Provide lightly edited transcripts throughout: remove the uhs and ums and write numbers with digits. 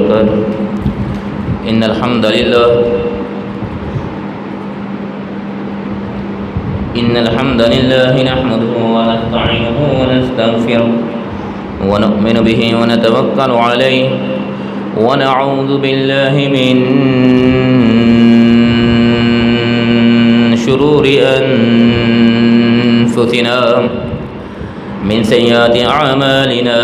وبركاته إن الحمد لله نحمده ونستعينه ونستغفره ونؤمن به ونتوكل عليه ونعوذ بالله من شرور أنفسنا من سيئات أعمالنا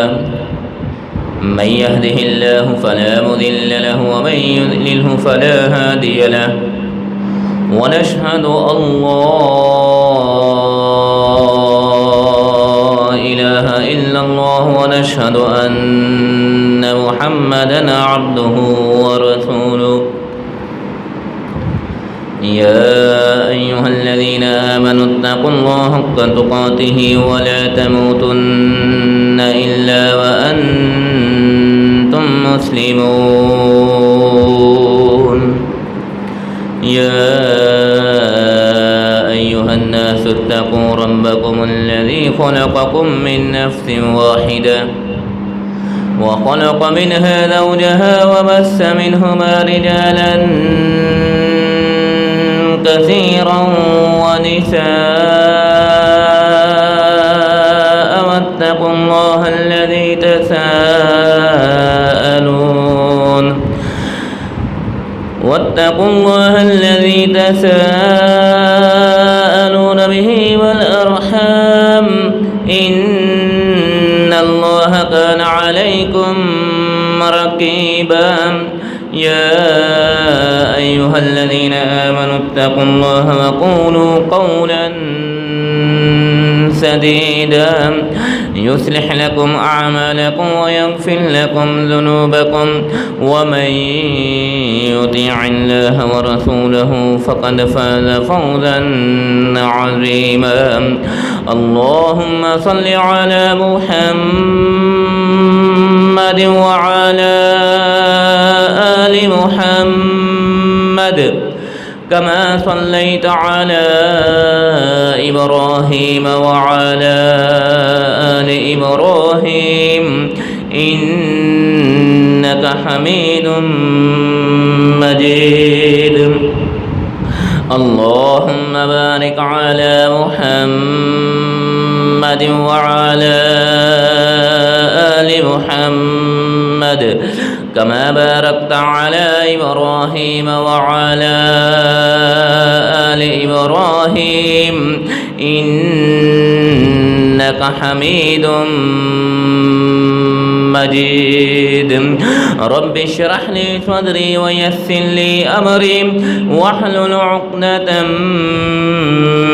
من يهده الله فلا مضل له ومن يضلله فلا هادي له ونشهد أن لا إله إلا الله ونشهد أن محمدا عبده ورسوله يا أيها الذين آمنوا اتقوا الله حق تقاته ولا تموتن إلا وأنتم مسلمون يا أيها الناس اتقوا ربكم الذي خلقكم من نفس واحدة وخلق منها زوجها وبث منهما رجالا كثيرا ونساء واتقوا الله الذي تساءلون به والأرحام إن الله كان عليكم رقيبا يا أيها الذين آمنوا اتقوا الله وقولوا قولا سديدا يصلح لكم أعمالكم ويغفر لكم ذنوبكم ومن يطيع الله ورسوله فقد فاز فوزا عظيما اللهم صل على محمد وعلى آل محمد كما صليت على إبراهيم وعلى آل إبراهيم إنك حميد مجيد اللهم بارك على محمد وعلى آل محمد كما باركت على إبراهيم وعلى آل إبراهيم إنك حميد مجيد رب اشرح لي صدري ويسر لي أمري واحلل عقدة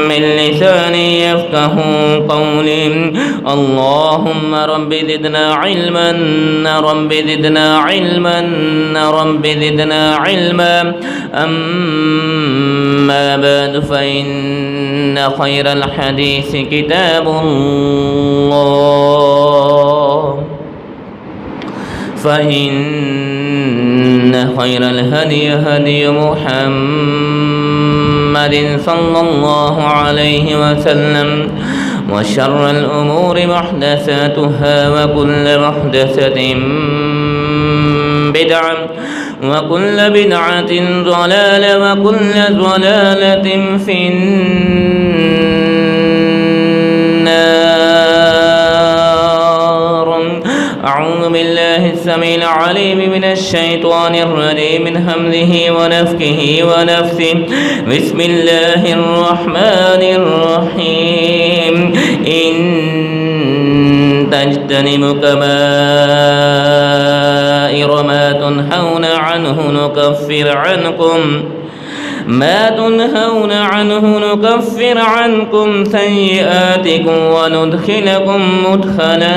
من لساني يفقه قولي اللهم رب زدنا علما رب زدنا علما رب زدنا علما أما بعد فإن خير الحديث كتاب الله فإن خير الهدي هدي محمد صلى الله عليه وسلم وشر الأمور محدثاتها وكل محدثة بدعة وكل بدعة ضلالة وكل ضلالة في النار أعوذ بالله السميع العليم من الشيطان الرجيم من همزه ونفخه ونفثه بسم الله الرحمن الرحيم إن تجتنبوا كبائر ما تنهون عنه نكفر عنكم سيئاتكم وندخلكم مدخلا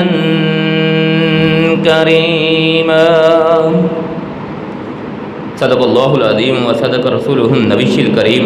كريما صدق الله العظيم وصدق رسوله النبي الكريم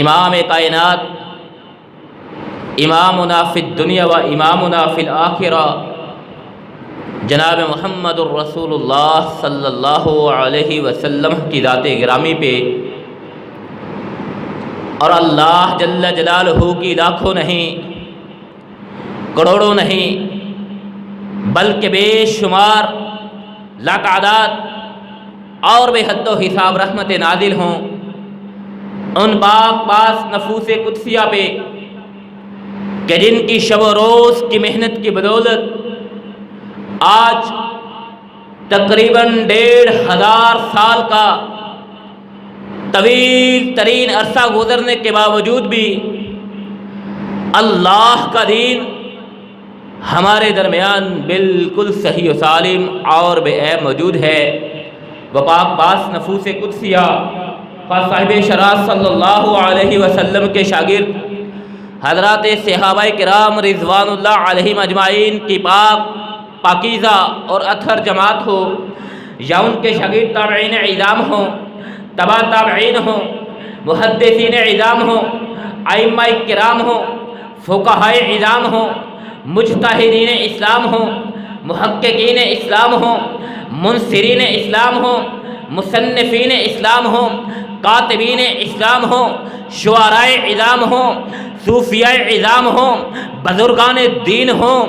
امام کائنات، امامنا فی الدنیا و امامنا فی الآخرہ، جناب محمد الرسول اللہ صلی اللہ علیہ وسلم کی ذات گرامی پہ اور اللہ جل جلالہ کی لاکھوں نہیں، کروڑوں نہیں، بلکہ بے شمار لاتعداد اور بے حد و حساب رحمت نازل ہوں ان پاک پاس نفوس قدسیہ پہ کہ جن کی شب و روز کی محنت کی بدولت آج تقریباً 1500 سال کا طویل ترین عرصہ گزرنے کے باوجود بھی اللہ کا دین ہمارے درمیان بالکل صحیح و سالم اور بے عیب موجود ہے۔ وہ پاک پاس نفوس قدسیہ صاحب شرع صلی اللہ علیہ وسلم کے شاگرد حضرات صحابہ کرام رضوان اللہ علیہم اجمعین کی پاکیزہ اور اطہر جماعت ہو، یا ان کے شاگرد تابعین اعظام ہوں، تبع تابعین ہوں، محدثین اعظام ہوں، ائمہ کرام ہوں، فقہاء اعظام ہوں، مجتہدین اسلام ہوں، محققین اسلام ہوں، منصرین اسلام ہوں، مصنفین اسلام ہوں، کاتبین اسلام ہوں، شعراء اعظام ہوں، صوفیاء اعظام ہوں، بزرگان دین ہوں،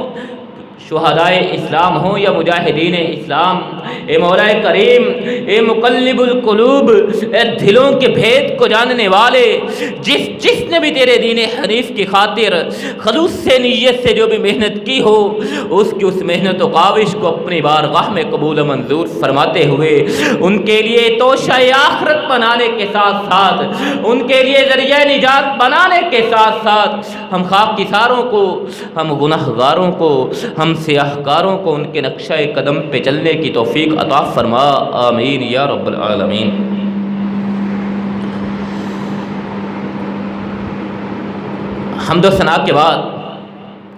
شہدائے اسلام ہوں یا مجاہدین اسلام، اے مولا کریم، اے مقلب القلوب، اے دلوں کے بھید کو جاننے والے، جس نے بھی تیرے دین حنیف کی خاطر خلوص سے نیت سے جو بھی محنت کی ہو، اس کی اس محنت و کاوش کو اپنی بارگاہ میں قبول و منظور فرماتے ہوئے ان کے لیے توشہ آخرت بنانے کے ساتھ ساتھ، ان کے لیے ذریعہ نجات بنانے کے ساتھ ساتھ ہم خاکساروں کو، ہم گناہگاروں کو، ہم سیاہکاروں کو ان کے نقشہ قدم پہ چلنے کی توفیق عطا فرما، آمین یا رب العالمین۔ حمد و ثنا کے بعد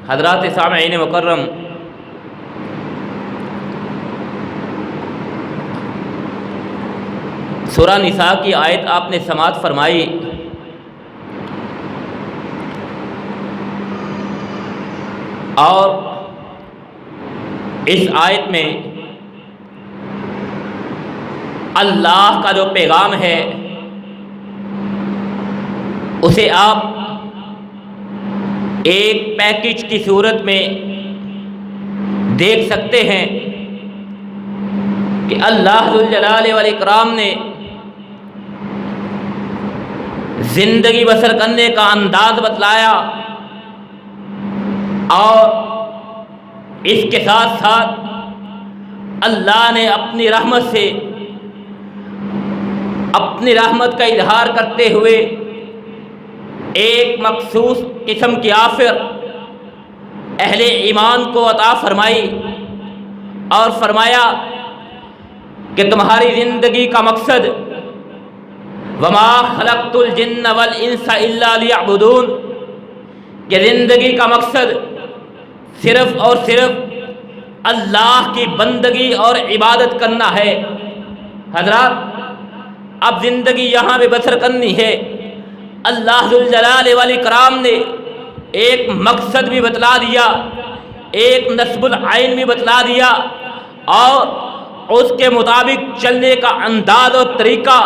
حضرات سامعین مکرم، سورہ نساء کی آیت آپ نے سماعت فرمائی، اور اس آیت میں اللہ کا جو پیغام ہے اسے آپ ایک پیکج کی صورت میں دیکھ سکتے ہیں کہ اللہ ذوالجلال والاکرام نے زندگی بسر کرنے کا انداز بتلایا، اور اس کے ساتھ ساتھ اللہ نے اپنی رحمت سے، اپنی رحمت کا اظہار کرتے ہوئے ایک مخصوص قسم کی آفر اہل ایمان کو عطا فرمائی، اور فرمایا کہ تمہاری زندگی کا مقصد وما خلقت الجن والانس الا لیعبدون، کہ زندگی کا مقصد صرف اور صرف اللہ کی بندگی اور عبادت کرنا ہے۔ حضرات، اب زندگی یہاں پہ بسر کرنی ہے، اللہ ذوالجلال والاکرام نے ایک مقصد بھی بتلا دیا، ایک نصب العین بھی بتلا دیا، اور اس کے مطابق چلنے کا انداز و طریقہ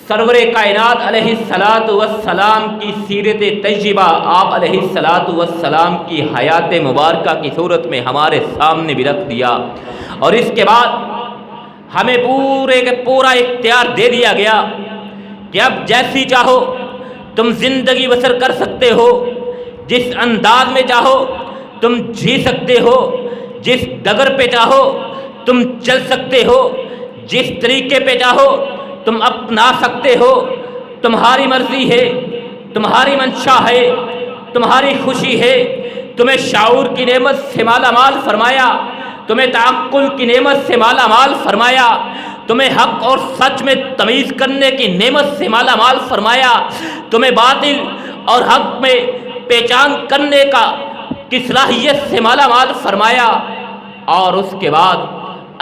سرور کائنات علیہ الصلاۃ والسلام کی سیرت طیبہ، آپ علیہ الصلاۃ والسلام کی حیات مبارکہ کی صورت میں ہمارے سامنے بھی رکھ دیا، اور اس کے بعد ہمیں پورے کے پورا اختیار دے دیا گیا کہ اب جیسی چاہو تم زندگی بسر کر سکتے ہو، جس انداز میں چاہو تم جی سکتے ہو، جس ڈگر پہ چاہو تم چل سکتے ہو، جس طریقے پہ چاہو تم اپنا سکتے ہو، تمہاری مرضی ہے، تمہاری منشا ہے، تمہاری خوشی ہے۔ تمہیں شعور کی نعمت سے مالا مال فرمایا، تمہیں تعقل کی نعمت سے مالا مال فرمایا، تمہیں حق اور سچ میں تمیز کرنے کی نعمت سے مالا مال فرمایا، تمہیں باطل اور حق میں پہچان کرنے کی صلاحیت سے مالا مال فرمایا، اور اس کے بعد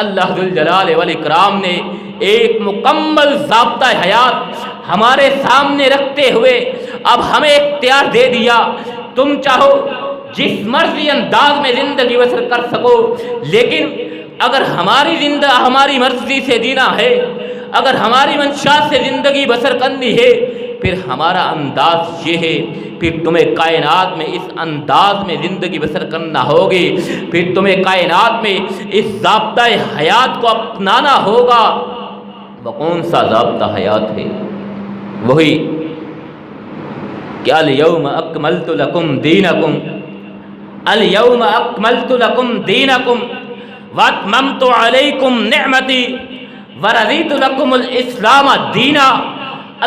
اللہ ذوالجلال والاکرام نے ایک مکمل ضابطہ حیات ہمارے سامنے رکھتے ہوئے اب ہمیں اختیار دے دیا، تم چاہو جس مرضی انداز میں زندگی بسر کر سکو، لیکن اگر ہماری مرضی سے جینا ہے، اگر ہماری منشا سے زندگی بسر کرنی ہے، پھر ہمارا انداز یہ ہے، پھر تمہیں کائنات میں اس انداز میں زندگی بسر کرنا ہوگی، پھر تمہیں کائنات میں اس ضابطہ حیات کو اپنانا ہوگا۔ وہ کون سا ضابطہ حیات ہے؟ وہی کہ الیوم اکملت لکم دینکم، الیوم اکملت لکم دینکم واتممت علیکم نعمتی ورضیت لکم الاسلام دینا۔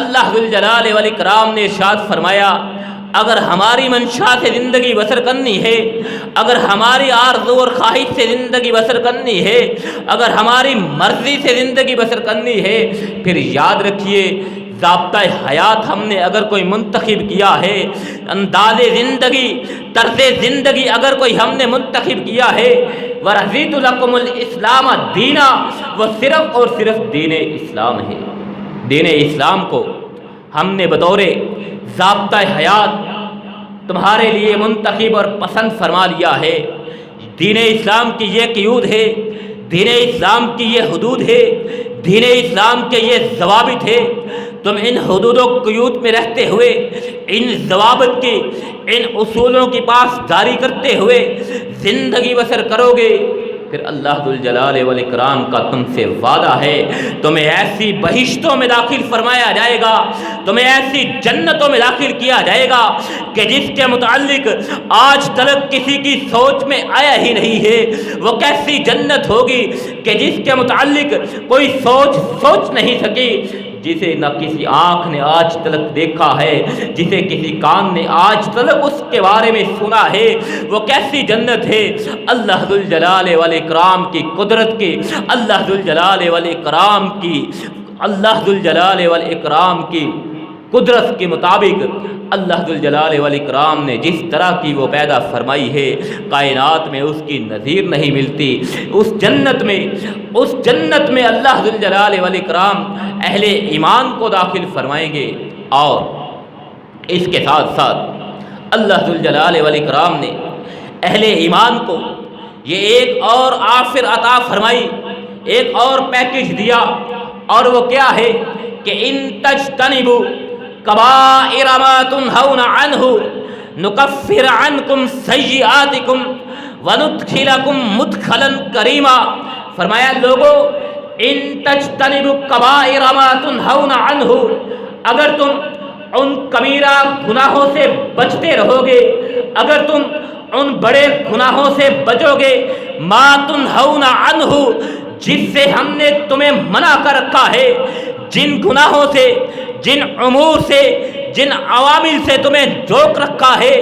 اللہ ذوالجلال والاکرام نے ارشاد فرمایا، اگر ہماری منشا سے زندگی بسر کرنی ہے، اگر ہماری آرزو اور خواہش سے زندگی بسر کرنی ہے، اگر ہماری مرضی سے زندگی بسر کرنی ہے، پھر یاد رکھیے ضابطہ حیات ہم نے اگر کوئی منتخب کیا ہے، انداز زندگی، طرز زندگی اگر کوئی ہم نے منتخب کیا ہے، وَرَضِيتُ لَكُمُ الْإِسْلَامَ دِينًا، وہ صرف اور صرف دین اسلام ہے۔ دین اسلام کو ہم نے بطور ضابطہ حیات تمہارے لیے منتخب اور پسند فرما لیا ہے۔ دین اسلام کی یہ قیود ہے، دین اسلام کی یہ حدود ہے، دین اسلام کے یہ ضوابط ہے۔ تم ان حدود و قیود میں رہتے ہوئے، ان ضوابط کی، ان اصولوں کی پاس جاری کرتے ہوئے زندگی بسر کرو گے، پھر اللہ ذوالجلال والاکرام کا تم سے وعدہ ہے، تمہیں ایسی بہشتوں میں داخل فرمایا جائے گا، تمہیں ایسی جنتوں میں داخل کیا جائے گا کہ جس کے متعلق آج تک کسی کی سوچ میں آیا ہی نہیں ہے۔ وہ کیسی جنت ہوگی کہ جس کے متعلق کوئی سوچ نہیں سکی، جسے نہ کسی آنکھ نے آج تک دیکھا ہے، جسے کسی کان نے آج تک اس کے بارے میں سنا ہے۔ وہ کیسی جنت ہے؟ اللہ ذوالجلال والاکرام کی قدرت کی، اللہ ذوالجلال والاکرام کی، اللہ ذوالجلال والاکرام کی قدرت کے مطابق اللہ ذوالجلال والاکرام نے جس طرح کی وہ پیدا فرمائی ہے، کائنات میں اس کی نظیر نہیں ملتی۔ اس جنت میں اللہ ذوالجلال والاکرام اہل ایمان کو داخل فرمائیں گے، اور اس کے ساتھ ساتھ اللہ ذوالجلال والاکرام نے اہل ایمان کو یہ ایک اور آفر عطا فرمائی، ایک اور پیکج دیا، اور وہ کیا ہے کہ ان تجتنبوا کبائر ما تنہون عنہ نکفر عنکم سیئاتکم وندخلکم مدخلا کریما۔ فرمایا لوگو ان تجتنبوا کبائر ما تنہون عنہ، اگر تم ان کبیرہ گناہوں سے بچتے رہو گے، اگر تم ان بڑے گناہوں سے بچو گے، ما تنہون عنہ، جس سے ہم نے تمہیں منع کر رکھا ہے، جن گناہوں سے، جن امور سے، جن عوامل سے تمہیں روک رکھا ہے،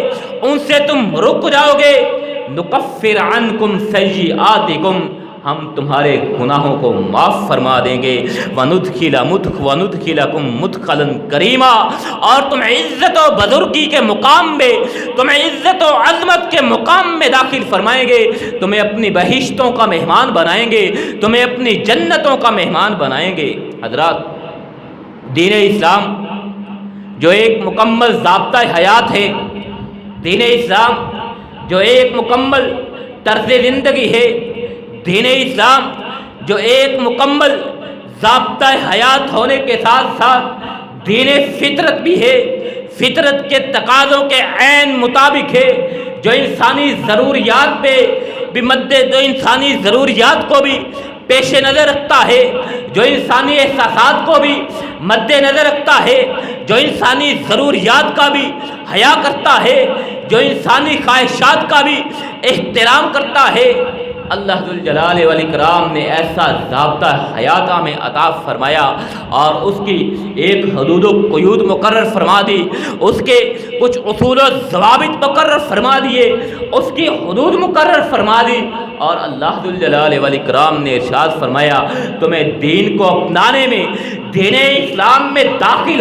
ان سے تم رک جاؤ گے، نکفر عنکم سیئاتکم، ہم تمہارے گناہوں کو معاف فرما دیں گے، وندخلکم مدخلا کریما، اور تم عزت و بزرگی کے مقام میں، تمہیں عزت و عظمت کے مقام میں داخل فرمائیں گے، تمہیں اپنی بہشتوں کا مہمان بنائیں گے، تمہیں اپنی جنتوں کا مہمان بنائیں گے۔ حضرات، دین اسلام جو ایک مکمل ضابطہ حیات ہے، دین اسلام جو ایک مکمل طرز زندگی ہے، دین اسلام جو ایک مکمل ضابطہ حیات ہونے کے ساتھ ساتھ دین فطرت بھی ہے، فطرت کے تقاضوں کے عین مطابق ہے، جو انسانی ضروریات پہ بھی جو انسانی ضروریات کو بھی پیش نظر رکھتا ہے، جو انسانی احساسات کو بھی مد نظر رکھتا ہے، جو انسانی ضروریات کا بھی حیا کرتا ہے، جو انسانی خواہشات کا بھی احترام کرتا ہے، اللہ ذوالجلال والاکرام نے ایسا ضابطہ حیات میں عطا فرمایا، اور اس کی ایک حدود و قیود مقرر فرما دی، اس کے کچھ اصول و ضوابط مقرر فرما دیے، اس کی حدود مقرر فرما دی، اور اللہ ذوالجلال والاکرام نے ارشاد فرمایا تمہیں دین کو اپنانے میں، دین اسلام میں داخل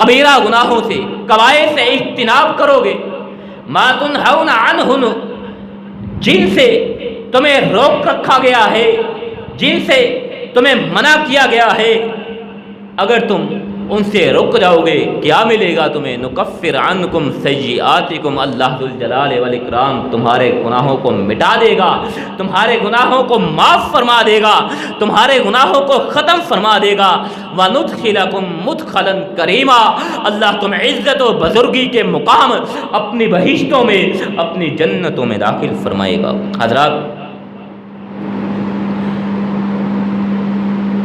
کبیرہ گناہوں سے، کبائر سے اجتناب کرو گے، ما تنہون عنہ، جن سے تمہیں روک رکھا گیا ہے، جن سے تمہیں منع کیا گیا ہے، اگر تم ان سے رک جاؤ گے کیا ملے گا تمہیں؟ نکفر عنکم سیئاتکم، اللہ ذوالجلال والاکرام تمہارے گناہوں کو مٹا دے گا، تمہارے گناہوں کو معاف فرما دے گا، تمہارے گناہوں کو ختم فرما دے گا، وندخلکم مدخلا کریما، اللہ تمہیں عزت و بزرگی کے مقام اپنی بہشتوں میں، اپنی جنتوں میں داخل فرمائے گا۔ حضرات،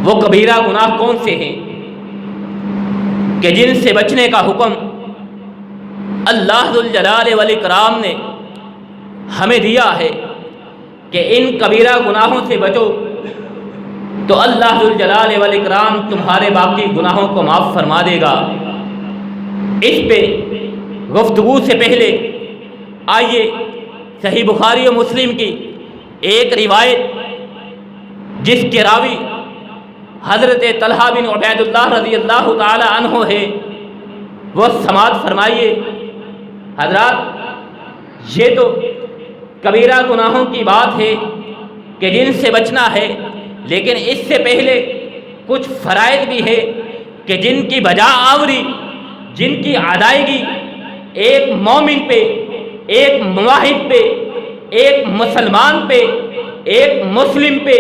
وہ کبیرہ گناہ کون سے ہیں کہ جن سے بچنے کا حکم اللہ ذوالجلال والاکرام نے ہمیں دیا ہے کہ ان کبیرہ گناہوں سے بچو، تو اللہ ذوالجلال والاکرام تمہارے باقی گناہوں کو معاف فرما دے گا۔ اس پہ گفتگو سے پہلے آئیے صحیح بخاری و مسلم کی ایک روایت جس کے راوی حضرت طلحہ بن عبید اللہ رضی اللہ تعالی عنہ ہے، وہ سماعت فرمائیے۔ حضرات، یہ تو کبیرہ گناہوں کی بات ہے کہ جن سے بچنا ہے، لیکن اس سے پہلے کچھ فرائض بھی ہے کہ جن کی بجا آوری، جن کی ادائیگی ایک مومن پہ، ایک موحد پہ، ایک مسلمان پہ، ایک مسلم پہ،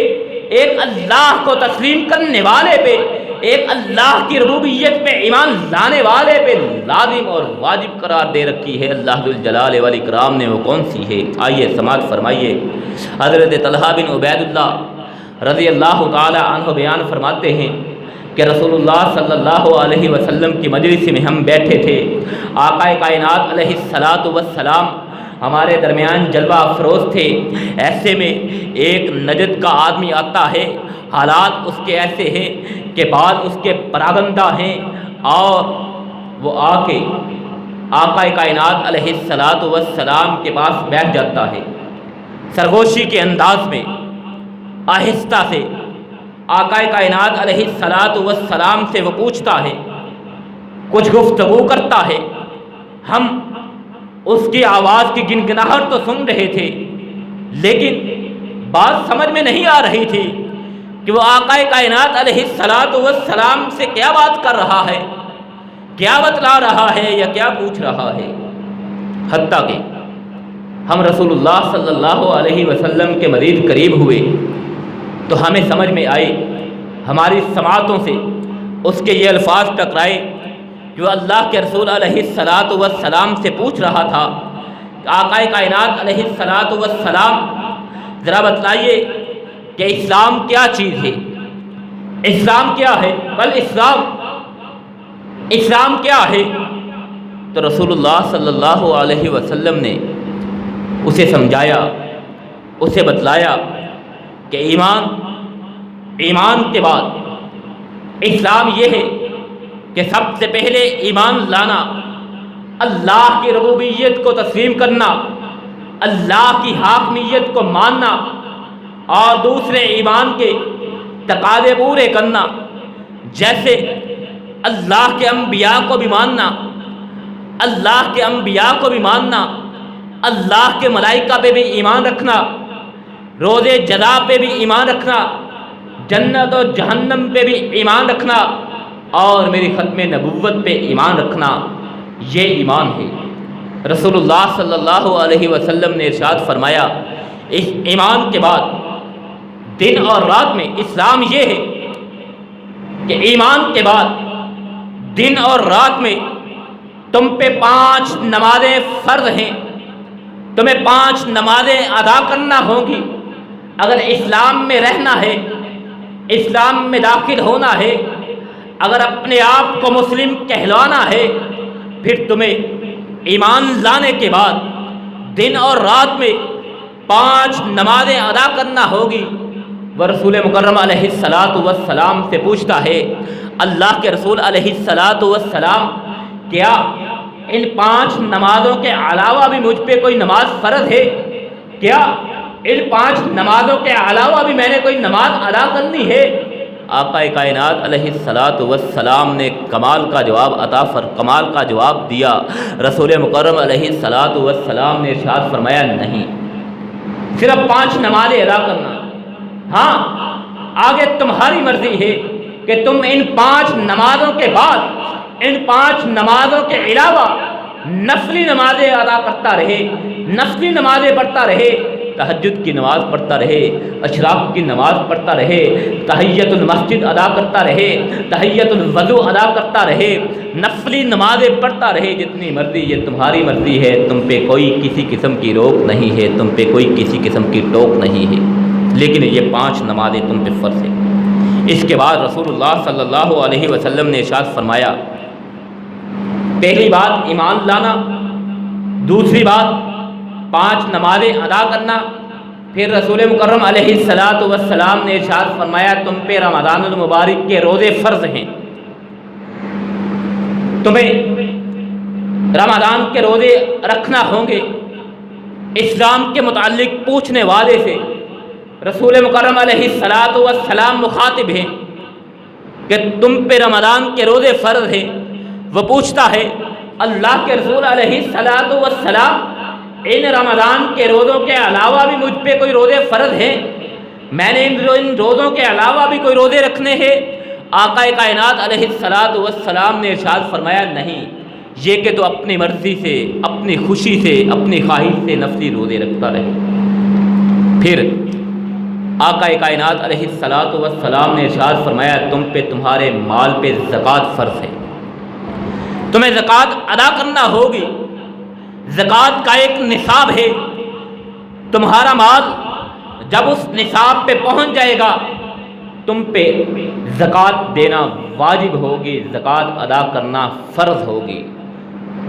ایک اللہ کو تسلیم کرنے والے پہ، ایک اللہ کی ربوبیت پہ ایمان لانے والے پہ لازم اور واجب قرار دے رکھی ہے۔ اللہ ذوالجلال والاکرام نے وہ کون سی ہے؟ آئیے سماعت فرمائیے۔ حضرت طلحہ بن عبید اللہ رضی اللہ تعالی عنہ بیان فرماتے ہیں کہ رسول اللہ صلی اللہ علیہ وسلم کی مجلس میں ہم بیٹھے تھے، آقا کائنات علیہ الصلاۃ والسلام ہمارے درمیان جلوہ افروز تھے۔ ایسے میں ایک نجد کا آدمی آتا ہے، حالات اس کے ایسے ہیں کہ بعض اس کے پراگندہ ہیں، اور وہ آ کے آقا کائنات علیہ الصلاۃ والسلام کے پاس بیٹھ جاتا ہے۔ سرگوشی کے انداز میں آہستہ سے آقا کائنات علیہ الصلاۃ والسلام سے وہ پوچھتا ہے، کچھ گفتگو کرتا ہے۔ ہم اس کی آواز کی گنگناہٹ تو سن رہے تھے، لیکن بات سمجھ میں نہیں آ رہی تھی کہ وہ آقا کائنات علیہ الصلاۃ والسلام سے کیا بات کر رہا ہے، کیا بتلا رہا ہے یا کیا پوچھ رہا ہے۔ حتیٰ کہ ہم رسول اللہ صلی اللہ علیہ وسلم کے مزید قریب ہوئے تو ہمیں سمجھ میں آئی، ہماری سماعتوں سے اس کے یہ الفاظ ٹکرائے جو اللہ کے رسول علیہ الصلاۃ والسلام سے پوچھ رہا تھا کہ آقا کائنات علیہ الصلاۃ والسلام ذرا بتلائیے کہ اسلام کیا چیز ہے، اسلام کیا ہے، بل اسلام کیا ہے؟ تو رسول اللہ صلی اللہ علیہ وسلم نے اسے سمجھایا، اسے بتلایا کہ ایمان کے بعد اسلام یہ ہے کہ سب سے پہلے ایمان لانا، اللہ کی ربوبیت کو تسلیم کرنا، اللہ کی حاکمیت کو ماننا، اور دوسرے ایمان کے تقاضے پورے کرنا، جیسے اللہ کے انبیاء کو بھی ماننا، اللہ کے انبیاء کو بھی ماننا، اللہ کے ملائکہ پہ بھی ایمان رکھنا، روز جزا پہ بھی ایمان رکھنا، جنت و جہنم پہ بھی ایمان رکھنا، اور میری ختم نبوت پہ ایمان رکھنا، یہ ایمان ہے۔ رسول اللہ صلی اللہ علیہ وسلم نے ارشاد فرمایا، اس ایمان کے بعد دن اور رات میں اسلام یہ ہے کہ ایمان کے بعد دن اور رات میں تم پہ 5 نمازیں فرض ہیں، تمہیں 5 نمازیں ادا کرنا ہوں گی۔ اگر اسلام میں رہنا ہے، اسلام میں داخل ہونا ہے، اگر اپنے آپ کو مسلم کہلانا ہے، پھر تمہیں ایمان لانے کے بعد دن اور رات میں 5 نمازیں ادا کرنا ہوگی۔ وہ رسول مکرم علیہ الصلاۃ والسلام سے پوچھتا ہے، اللہ کے رسول علیہ الصلاۃ والسلام، کیا ان 5 نمازوں کے علاوہ بھی مجھ پہ کوئی نماز فرض ہے؟ کیا ان 5 نمازوں کے علاوہ بھی میں نے کوئی نماز ادا کرنی ہے؟ آقا کائنات علیہ الصلاۃ والسلام نے کمال کا جواب دیا۔ رسول مکرم علیہ الصلاۃ والسلام نے ارشاد فرمایا نہیں، صرف 5 نمازیں ادا کرنا، ہاں آگے تمہاری مرضی ہے کہ تم ان 5 نمازوں کے بعد، ان 5 نمازوں کے علاوہ نفلی نمازیں ادا کرتا رہے، نفلی نمازیں پڑھتا رہے، تہجد کی نماز پڑھتا رہے، اشراق کی نماز پڑھتا رہے، تحیۃ المسجد ادا کرتا رہے، تحیۃ الوضو ادا کرتا رہے، نفلی نمازیں پڑھتا رہے، جتنی مرضی، یہ تمہاری مرضی ہے، تم پہ کوئی کسی قسم کی روک نہیں ہے، تم پہ کوئی کسی قسم کی ٹوک نہیں ہے، لیکن یہ 5 نمازیں تم پہ فرض ہے۔ اس کے بعد رسول اللہ صلی اللہ علیہ وسلم نے ارشاد فرمایا، پہلی بات ایمان لانا، دوسری بات 5 نمازیں ادا کرنا، پھر رسول مکرم علیہ الصلاۃ والسلام نے ارشاد فرمایا تم پہ رمضان المبارک کے روزے فرض ہیں، تمہیں رمضان کے روزے رکھنا ہوں گے۔ اسلام کے متعلق پوچھنے والے سے رسول مکرم علیہ الصلاۃ والسلام مخاطب ہیں کہ تم پہ رمضان کے روزے فرض ہیں۔ وہ پوچھتا ہے اللہ کے رسول علیہ الصلاۃ والسلام، ان رمضان کے روزوں کے علاوہ بھی مجھ پہ کوئی روزے فرض ہیں؟ میں نے ان روزوں کے علاوہ بھی کوئی روزے رکھنے ہیں؟ آقا کائنات علیہ الصلاۃ والسلام نے ارشاد فرمایا نہیں، یہ کہ تو اپنی مرضی سے، اپنی خوشی سے، اپنی خواہش سے نفلی روزے رکھتا رہے۔ پھر آقا کائنات علیہ الصلاۃ والسلام نے ارشاد فرمایا تم پہ تمہارے مال پہ زکوٰۃ فرض ہے، تمہیں زکوٰۃ ادا کرنا ہوگی۔ زکوٰۃ کا ایک نصاب ہے، تمہارا مال جب اس نصاب پہ پہنچ جائے گا تم پہ زکوٰۃ دینا واجب ہوگی، زکوٰۃ ادا کرنا فرض ہوگی۔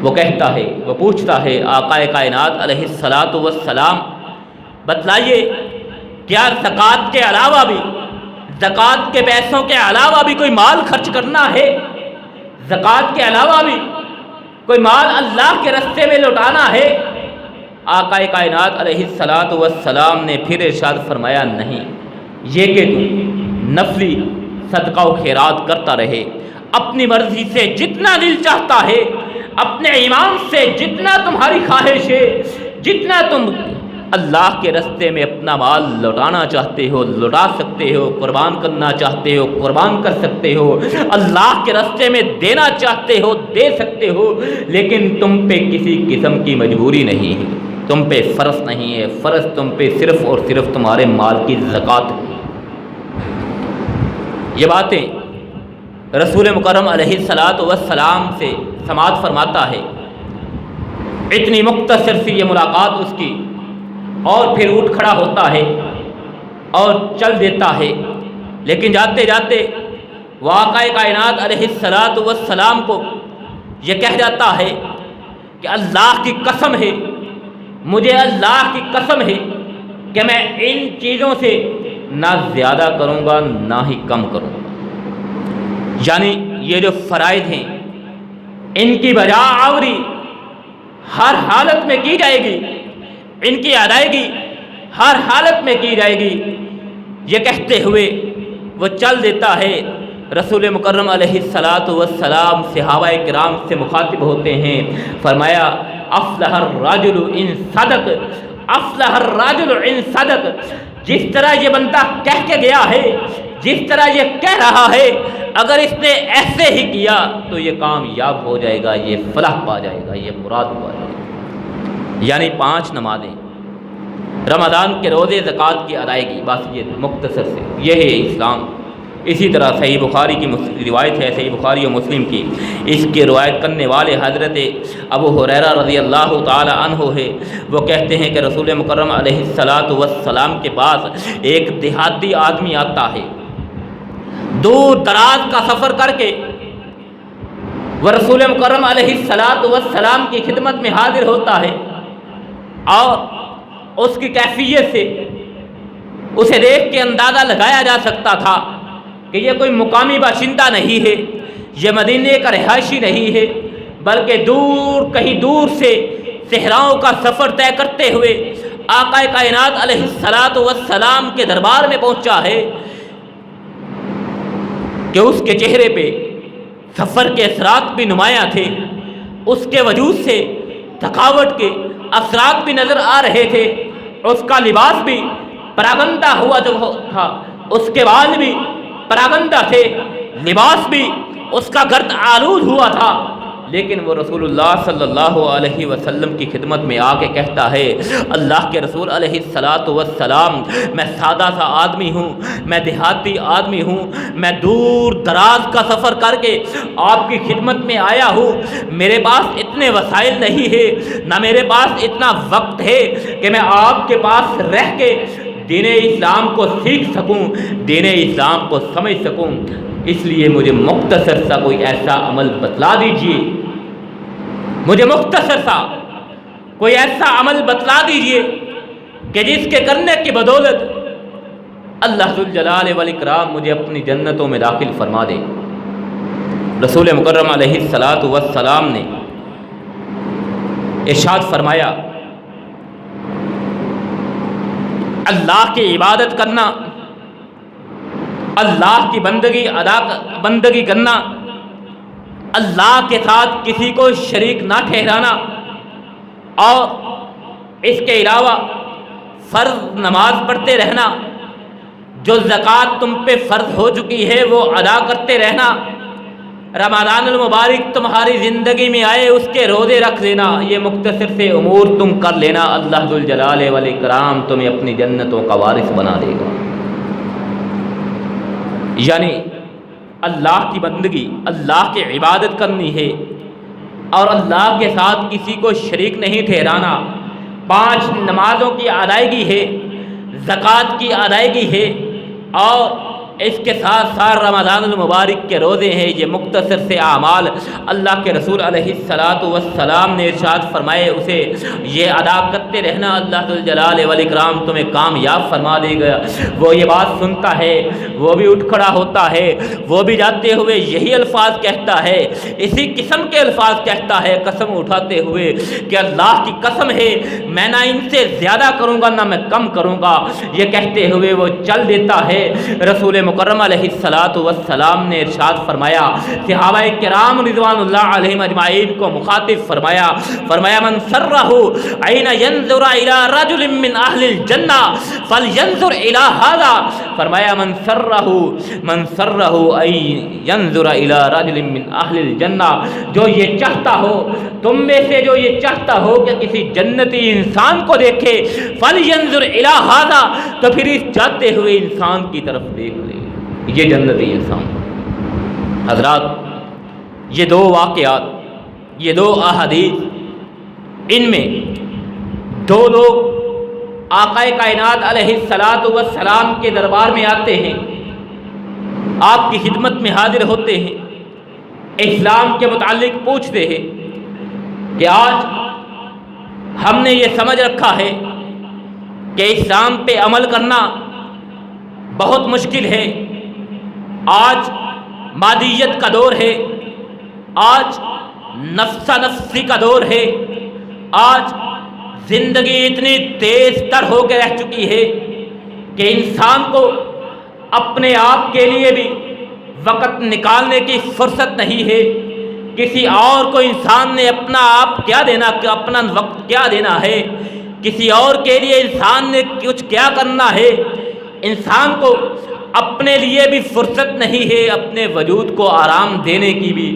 وہ کہتا ہے، وہ پوچھتا ہے آقا کائنات علیہ الصلاۃ والسلام بتلائیے کیا زکوٰۃ کے علاوہ بھی، زکوٰۃ کے پیسوں کے علاوہ بھی کوئی مال خرچ کرنا ہے؟ زکوٰۃ کے علاوہ بھی کوئی مال اللہ کے راستے میں لوٹانا ہے؟ آقا کائنات علیہ الصلاۃ والسلام نے پھر ارشاد فرمایا نہیں، یہ کہ تو نفلی صدقہ و خیرات کرتا رہے، اپنی مرضی سے جتنا دل چاہتا ہے، اپنے ایمان سے جتنا تمہاری خواہش ہے، جتنا تم اللہ کے راستے میں اپنا مال لوٹانا چاہتے ہو لوٹا سکتے ہو، قربان کرنا چاہتے ہو قربان کر سکتے ہو، اللہ کے راستے میں دینا چاہتے ہو دے سکتے ہو، لیکن تم پہ کسی قسم کی مجبوری نہیں ہے، تم پہ فرض نہیں ہے، فرض تم پہ صرف اور صرف تمہارے مال کی زکوٰۃ ہے۔ یہ باتیں رسول مکرم علیہ الصلاۃ والسلام سے سماعت فرماتا ہے، اتنی مختصر سی یہ ملاقات اس کی، اور پھر اٹھ کھڑا ہوتا ہے اور چل دیتا ہے، لیکن جاتے جاتے وہ آقا کائنات علیہ الصلاۃ والسلام کو یہ کہہ جاتا ہے کہ اللہ کی قسم ہے، مجھے اللہ کی قسم ہے کہ میں ان چیزوں سے نہ زیادہ کروں گا نہ ہی کم کروں گا۔ یعنی یہ جو فرائض ہیں ان کی بجا آوری ہر حالت میں کی جائے گی، ان کی ادائیگی ہر حالت میں کی جائے گی۔ یہ کہتے ہوئے وہ چل دیتا ہے۔ رسول مکرم علیہ الصلاۃ والسلام صحابہ کرام سے مخاطب ہوتے ہیں، فرمایا افلح الرجل ان صدق، افلح الرجل ان صدق۔ جس طرح یہ بندہ کہہ کے گیا ہے، جس طرح یہ کہہ رہا ہے، اگر اس نے ایسے ہی کیا تو یہ کامیاب ہو جائے گا، یہ فلاح پا جائے گا، یہ مراد پا جائے گا۔ یعنی 5 نمازیں، رمضان کے روزے، زکوٰۃ کی ادائیگی، بس یہ مختصر سے یہ ہے اسلام۔ اسی طرح صحیح بخاری کی روایت ہے، صحیح بخاری و مسلم کی، اس کی روایت کرنے والے حضرت ابو ہریرہ رضی اللہ تعالی عنہ ہے۔ وہ کہتے ہیں کہ رسول مکرم علیہ الصلاۃ والسلام کے پاس ایک دیہاتی آدمی آتا ہے، دور دراز کا سفر کر کے وہ رسول مکرم علیہ الصلاۃ والسلام کی خدمت میں حاضر ہوتا ہے، اور اس کی کیفیت سے اسے دیکھ کے اندازہ لگایا جا سکتا تھا کہ یہ کوئی مقامی باشندہ نہیں ہے، یہ مدینے کا رہائشی نہیں ہے، بلکہ دور کہیں دور سے صحراؤں کا سفر طے کرتے ہوئے آقا کائنات علیہ الصلاۃ والسلام کے دربار میں پہنچا ہے۔ کہ اس کے چہرے پہ سفر کے اثرات بھی نمایاں تھے، اس کے وجود سے تھکاوٹ کے اثرات بھی نظر آ رہے تھے، اس کا لباس بھی پراگندہ ہوا جو تھا، اس کے بال بھی پراگندہ تھے، لباس بھی اس کا گرد آلود ہوا تھا، لیکن وہ رسول اللہ صلی اللہ علیہ وسلم کی خدمت میں آ کے کہتا ہے، اللہ کے رسول علیہ السلام، میں سادہ سا آدمی ہوں، میں دیہاتی آدمی ہوں، میں دور دراز کا سفر کر کے آپ کی خدمت میں آیا ہوں، میرے پاس اتنے وسائل نہیں ہے، نہ میرے پاس اتنا وقت ہے کہ میں آپ کے پاس رہ کے دین اسلام کو سیکھ سکوں، دین اسلام کو سمجھ سکوں، اس لیے مجھے مختصر سا کوئی ایسا عمل بتلا دیجئے، مجھے مختصر سا کوئی ایسا عمل بتلا دیجئے کہ جس کے کرنے کی بدولت اللہ ذوالجلال والاکرام مجھے اپنی جنتوں میں داخل فرما دے۔ رسول مکرم علیہ السلام نے ارشاد فرمایا، اللہ کی عبادت کرنا، اللہ کی بندگی کرنا، اللہ کے ساتھ کسی کو شریک نہ ٹھہرانا، اور اس کے علاوہ فرض نماز پڑھتے رہنا، جو زکوٰۃ تم پہ فرض ہو چکی ہے وہ ادا کرتے رہنا، رمضان المبارک تمہاری زندگی میں آئے اس کے روزے رکھ لینا، یہ مختصر سے امور تم کر لینا، اللہ ذوالجلال والاکرام تمہیں اپنی جنتوں کا وارث بنا دے گا۔ یعنی اللہ کی بندگی، اللہ کی عبادت کرنی ہے اور اللہ کے ساتھ کسی کو شریک نہیں ٹھہرانا، 5 نمازوں کی ادائیگی ہے، زکوٰۃ کی ادائیگی ہے، اور اس کے ساتھ ساتھ رمضان المبارک کے روزے ہیں، یہ مختصر سے اعمال اللہ کے رسول علیہ السلام نے ارشاد فرمائے اسے یہ ادا کرتے رہنا، اللہ ذوالجلال والاکرام تمہیں کامیاب فرما دے گا۔ وہ یہ بات سنتا ہے، وہ بھی اٹھ کھڑا ہوتا ہے، وہ بھی جاتے ہوئے یہی الفاظ کہتا ہے، اسی قسم کے الفاظ کہتا ہے، قسم اٹھاتے ہوئے کہ اللہ کی قسم ہے میں نہ ان سے زیادہ کروں گا نہ میں کم کروں گا، یہ کہتے ہوئے وہ چل دیتا ہے۔ رسول مکرم علیہ السلام نے ارشاد فرمایا، صحابہ کرام رضوان اللہ علیہم اجمعین کو مخاطب فرمایا من سرہ این ینظر الی رجل من اہل الجنہ فلینظر الی ھذا، فرمایا من سرہ این ینظر الی رجل من اہل الجنہ، جو یہ چاہتا ہو تم میں سے، جو یہ چاہتا ہو کہ کسی جنتی انسان کو دیکھے، فلینظر الی ھذا، تو پھر اس جاتے ہوئے انسان کی طرف دیکھ لے، یہ جنتی انسان۔ حضرات، یہ 2 واقعات، یہ 2 احادیث، ان میں 2 لوگ آقا کائنات علیہ السلام کے دربار میں آتے ہیں، آپ کی خدمت میں حاضر ہوتے ہیں، اسلام کے متعلق پوچھتے ہیں کہ آج ہم نے یہ سمجھ رکھا ہے کہ اسلام پہ عمل کرنا بہت مشکل ہے، آج مادیت کا دور ہے، آج نفسا نفسی کا دور ہے، آج زندگی اتنی تیز تر ہو کے رہ چکی ہے کہ انسان کو اپنے آپ کے لیے بھی وقت نکالنے کی فرصت نہیں ہے، کسی اور کو انسان نے اپنا آپ کیا دینا، اپنا وقت کیا دینا ہے، کسی اور کے لیے انسان نے کچھ کیا کرنا ہے، انسان کو اپنے لیے بھی فرصت نہیں ہے، اپنے وجود کو آرام دینے کی بھی،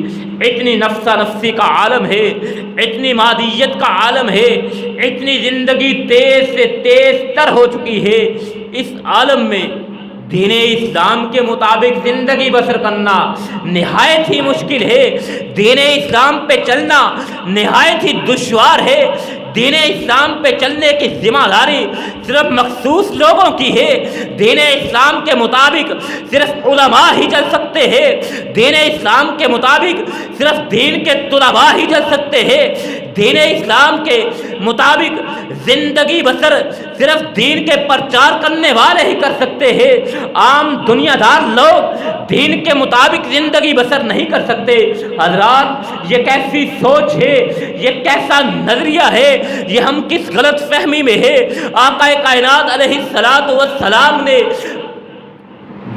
اتنی نفسا نفسی کا عالم ہے، اتنی مادیت کا عالم ہے، اتنی زندگی تیز سے تیز تر ہو چکی ہے، اس عالم میں دین اسلام کے مطابق زندگی بسر کرنا نہایت ہی مشکل ہے، دین اسلام پہ چلنا نہایت ہی دشوار ہے، دین اسلام پہ چلنے کی ذمہ داری صرف مخصوص لوگوں کی ہے، دین اسلام کے مطابق صرف علماء ہی چل سکتے ہیں، دین اسلام کے مطابق صرف دین کے طلباء ہی چل سکتے ہیں، دین اسلام کے مطابق زندگی بسر صرف دین کے پرچار کرنے والے ہی کر سکتے ہیں، عام دنیا دار لوگ دین کے مطابق زندگی بسر نہیں کر سکتے۔ حضرات، یہ کیسی سوچ ہے، یہ کیسا نظریہ ہے، یہ ہم کس غلط فہمی میں ہے۔ آقا کائنات علیہ السلام نے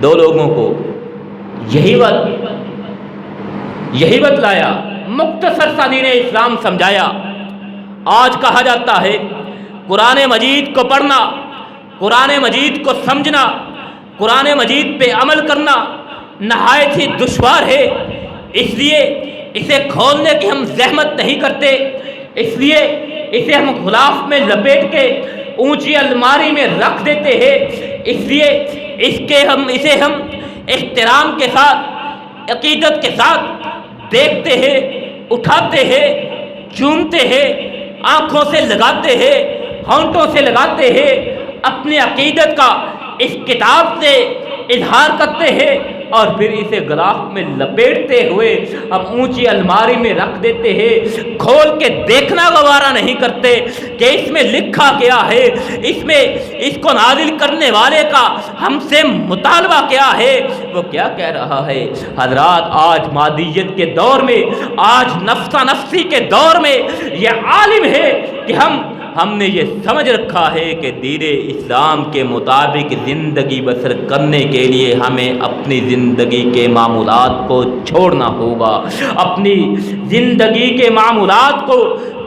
2 لوگوں کو یہی بتلایا، مختصر سا دین اسلام سمجھایا۔ آج کہا جاتا ہے قرآن مجید کو پڑھنا، قرآن مجید کو سمجھنا، قرآن مجید پہ عمل کرنا نہایت ہی دشوار ہے، اس لیے اسے کھولنے کی ہم زحمت نہیں کرتے، اس لیے اسے ہم غلاف میں لپیٹ کے اونچی الماری میں رکھ دیتے ہیں، اس لیے اسے ہم احترام کے ساتھ، عقیدت کے ساتھ دیکھتے ہیں، اٹھاتے ہیں، چومتے ہیں، آنکھوں سے لگاتے ہیں، ہونٹوں سے لگاتے ہیں، اپنی عقیدت کا اس کتاب سے اظہار کرتے ہیں، اور پھر اسے غلاف میں لپیٹتے ہوئے ہم اونچی الماری میں رکھ دیتے ہیں، کھول کے دیکھنا گوارا نہیں کرتے کہ اس میں لکھا کیا ہے، اس کو نازل کرنے والے کا ہم سے مطالبہ کیا ہے، وہ کیا کہہ رہا ہے۔ حضرات، آج مادیت کے دور میں، آج نفسا نفسی کے دور میں یہ عالم ہے کہ ہم نے یہ سمجھ رکھا ہے کہ دین اسلام کے مطابق زندگی بسر کرنے کے لیے ہمیں اپنی زندگی کے معمولات کو چھوڑنا ہوگا، اپنی زندگی کے معمولات کو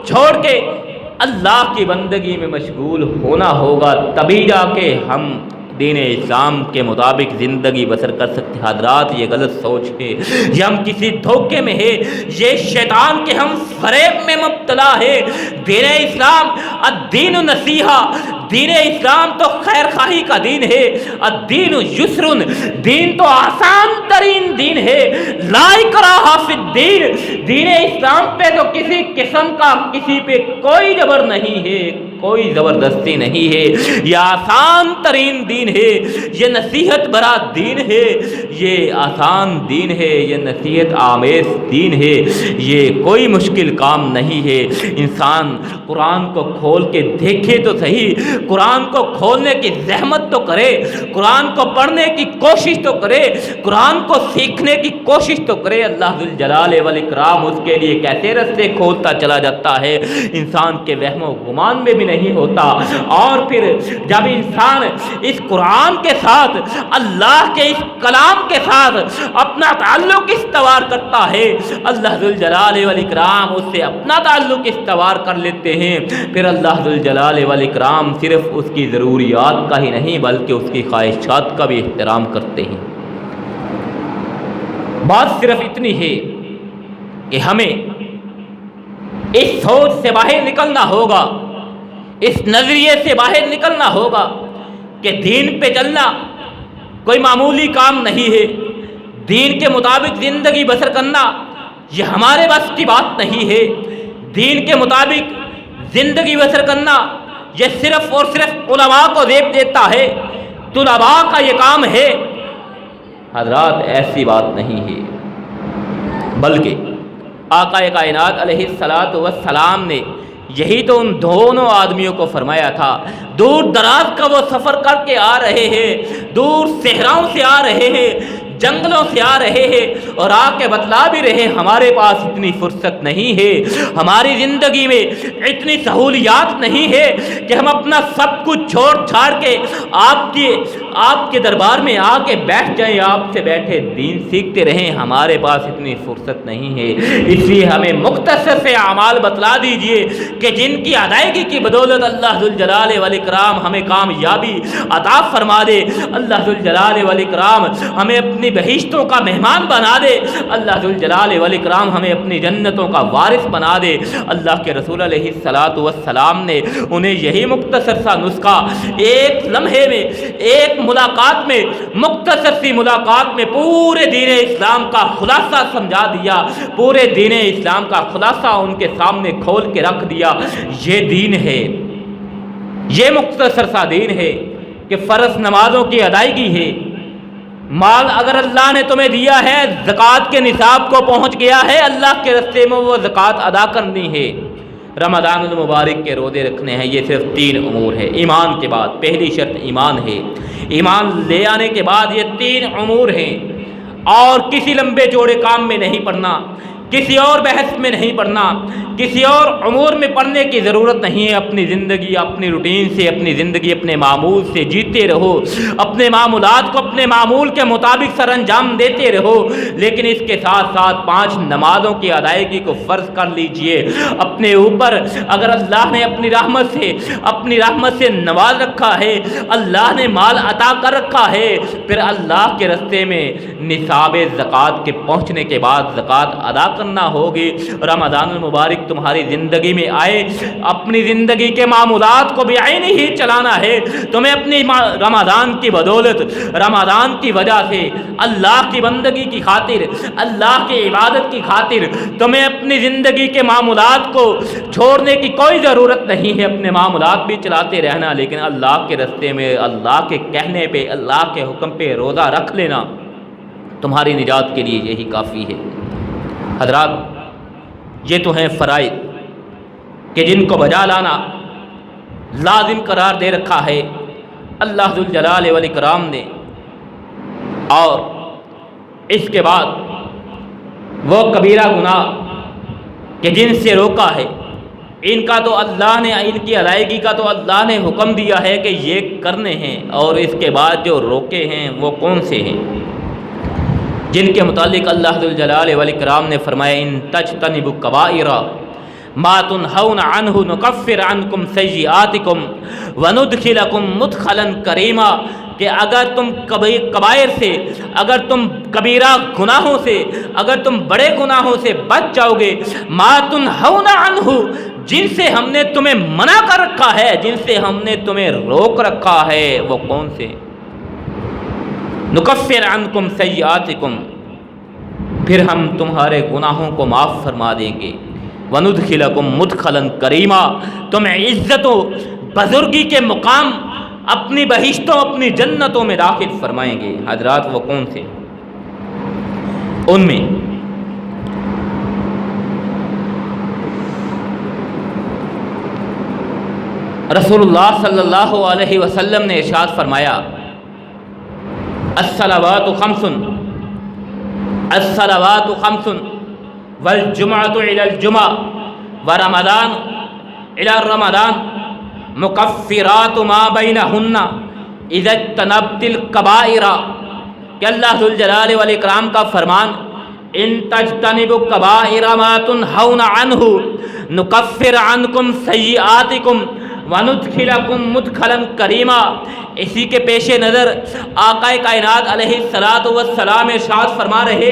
چھوڑ کے اللہ کی بندگی میں مشغول ہونا ہوگا، تبھی جا کے ہم دین اسلام کے مطابق زندگی بسر کر سکتے۔ حضرات، یہ غلط سوچ ہے، یہ ہم کسی دھوکے میں ہے، یہ شیطان کے ہم فریب میں مبتلا ہے۔ دین اسلام الدین نصیحہ، دین اسلام تو خیر خواہی کا دین ہے۔ الدین یسر، دین تو آسان ترین دین ہے۔ لا اکراہ فی الدین، دین اسلام پہ تو کسی قسم کا کسی پہ کوئی جبر نہیں ہے، کوئی زبردستی نہیں ہے، یہ آسان ترین دین ہے، یہ نصیحت بھرا دین ہے، یہ آسان دین ہے، یہ نصیحت آمیز دین ہے، یہ کوئی مشکل کام نہیں ہے۔ انسان قرآن کو کھول کے دیکھے تو صحیح، قرآن کو کھولنے کی زحمت تو کرے، قرآن کو پڑھنے کی کوشش تو کرے، قرآن کو سیکھنے کی کوشش تو کرے۔ اللہ ذوالجلال والاکرام اس کے لیے کیسے رستے کھولتا چلا جاتا ہے، انسان کے وہم و گمان میں بھی نہیں ہوتا۔ اور پھر جب انسان اس قرآن کے ساتھ، اللہ کے اس کلام کے ساتھ اپنا تعلق استوار کرتا ہے، اللہ ذوالجلال والاکرام اس سے اپنا تعلق استوار کر لیتے ہیں۔ پھر اللہ ذوالجلال والاکرام صرف اس کی ضروریات کا ہی نہیں بلکہ اس کی خواہشات کا بھی احترام کرتے ہیں۔ بات صرف اتنی ہے کہ ہمیں اس سوچ سے باہر نکلنا ہوگا، اس نظریے سے باہر نکلنا ہوگا کہ دین پہ چلنا کوئی معمولی کام نہیں ہے، دین کے مطابق زندگی بسر کرنا یہ ہمارے بس کی بات نہیں ہے، دین کے مطابق زندگی بسر کرنا یہ صرف اور صرف علماء کو زیب دیتا ہے، طلباء کا یہ کام ہے۔ حضرات، ایسی بات نہیں ہے، بلکہ آقا کائنات علیہ الصلاۃ والسلام نے یہی تو ان دونوں آدمیوں کو فرمایا تھا۔ دور دراز کا وہ سفر کر کے آ رہے ہیں، دور صحراؤں سے آ رہے ہیں، جنگلوں سے آ رہے ہیں، اور آ کے بتلا بھی رہے ہمارے پاس اتنی فرصت نہیں ہے، ہماری زندگی میں اتنی سہولیات نہیں ہے کہ ہم اپنا سب کچھ چھوڑ چھاڑ کے آپ کے دربار میں آ کے بیٹھ جائیں، آپ سے بیٹھے دین سیکھتے رہیں، ہمارے پاس اتنی فرصت نہیں ہے۔ اس لیے ہمیں مختصر سے اعمال بتلا دیجئے کہ جن کی ادائیگی کی بدولت اللہ ذوالجلال والاکرام ہمیں کامیابی عطا فرما دے، اللہ ذوالجلال والاکرام ہمیں اپنی بہشتوں کا مہمان بنا دے، اللہ ذوالجلال والاکرام ہمیں اپنی جنتوں کا وارث بنا دے۔ اللہ کے رسول علیہ الصلاۃ والسلام نے انہیں یہی مختصر سا نسخہ ایک لمحے میں، ایک ملاقات میں، مختصر سی ملاقات میں پورے دین اسلام کا خلاصہ سمجھا دیا، پورے دین اسلام کا خلاصہ ان کے سامنے کھول کے رکھ دیا۔ یہ دین ہے، یہ مختصر سا دین ہے کہ فرض نمازوں کی ادائیگی ہے، مال اگر اللہ نے تمہیں دیا ہے، زکوٰۃ کے نصاب کو پہنچ گیا ہے، اللہ کے راستے میں وہ زکوٰۃ ادا کرنی ہے، رمضان المبارک کے روزے رکھنے ہیں۔ یہ صرف 3 امور ہے۔ ایمان کے بعد پہلی شرط ایمان ہے، ایمان لے آنے کے بعد یہ 3 امور ہیں، اور کسی لمبے چوڑے کام میں نہیں پڑنا، کسی اور بحث میں نہیں پڑنا، کسی اور امور میں پڑنے کی ضرورت نہیں ہے۔ اپنی زندگی اپنی روٹین سے، اپنی زندگی اپنے معمول سے جیتے رہو، اپنے معمولات کو اپنے معمول کے مطابق سر انجام دیتے رہو، لیکن اس کے ساتھ ساتھ 5 نمازوں کی ادائیگی کو فرض کر لیجئے اپنے اوپر۔ اگر اللہ نے اپنی رحمت سے نواز رکھا ہے، اللہ نے مال عطا کر رکھا ہے، پھر اللہ کے راستے میں نصاب زکوٰۃ کے پہنچنے کے بعد زکوٰۃ ادا کرنا ہوگی۔ رمضان المبارک تمہاری زندگی میں آئے، اپنی زندگی کے معمولات کو بھی عین ہی چلانا ہے۔ تمہیں اپنی رمضان کی بدولت، رمضان کی وجہ سے، اللہ کی بندگی کی خاطر، اللہ کی عبادت کی خاطر تمہیں اپنی زندگی کے معمولات کو چھوڑنے کی کوئی ضرورت نہیں ہے۔ اپنے معمولات بھی چلاتے رہنا، لیکن اللہ کے راستے میں، اللہ کے کہنے پہ، اللہ کے حکم پہ روزہ رکھ لینا تمہاری نجات کے لیے یہی کافی ہے۔ حضرات، یہ تو ہیں فرائض کہ جن کو بجا لانا لازم قرار دے رکھا ہے اللہ ذوالجلال والاکرام نے، اور اس کے بعد وہ کبیرہ گناہ کہ جن سے روکا ہے، ان کا تو اللہ نے، ان کی ادائیگی کا تو اللہ نے حکم دیا ہے کہ یہ کرنے ہیں، اور اس کے بعد جو روکے ہیں وہ کون سے ہیں، جن کے متعلق اللہ ذوالجلال والاکرام نے فرمایا ان تجتنبوا کبائر ما تنہون عنہ نکفر عنکم سیئاتکم وندخلکم مدخلا کریما، کہ اگر تم کبائر سے، اگر تم کبیرہ گناہوں سے، اگر تم بڑے گناہوں سے بچ جاؤ گے، ما تنہون عنہ، جن سے ہم نے تمہیں منع کر رکھا ہے، جن سے ہم نے تمہیں روک رکھا ہے، وہ کون سے؟ نکفر عنکم سیئاتکم، پھر ہم تمہارے گناہوں کو معاف فرما دیں گے، وندخلکم مدخلا کریما، تمہیں عزت و بزرگی کے مقام اپنی بہشتوں، اپنی جنتوں میں داخل فرمائیں گے۔ حضرات، وہ کون سے؟ ان میں رسول اللہ صلی اللہ علیہ وسلم نے ارشاد فرمایا الصلوات خمس، الصلوات خمس والجمعۃ الی الجمعہ ورمضان الی رمضان مکفرات ما بینہن اذا اجتنبت الکبائر، کہ اللہ ذوالجلال والاکرام کا فرمان ان تجتنبوا کبائر ما تنہون عنہ نکفر عنکم سیئاتکم وندخلکم مدخلا کریما۔ اسی کے پیش نظر آقا کائنات علیہ الصلاۃ والسلام ارشاد فرما رہے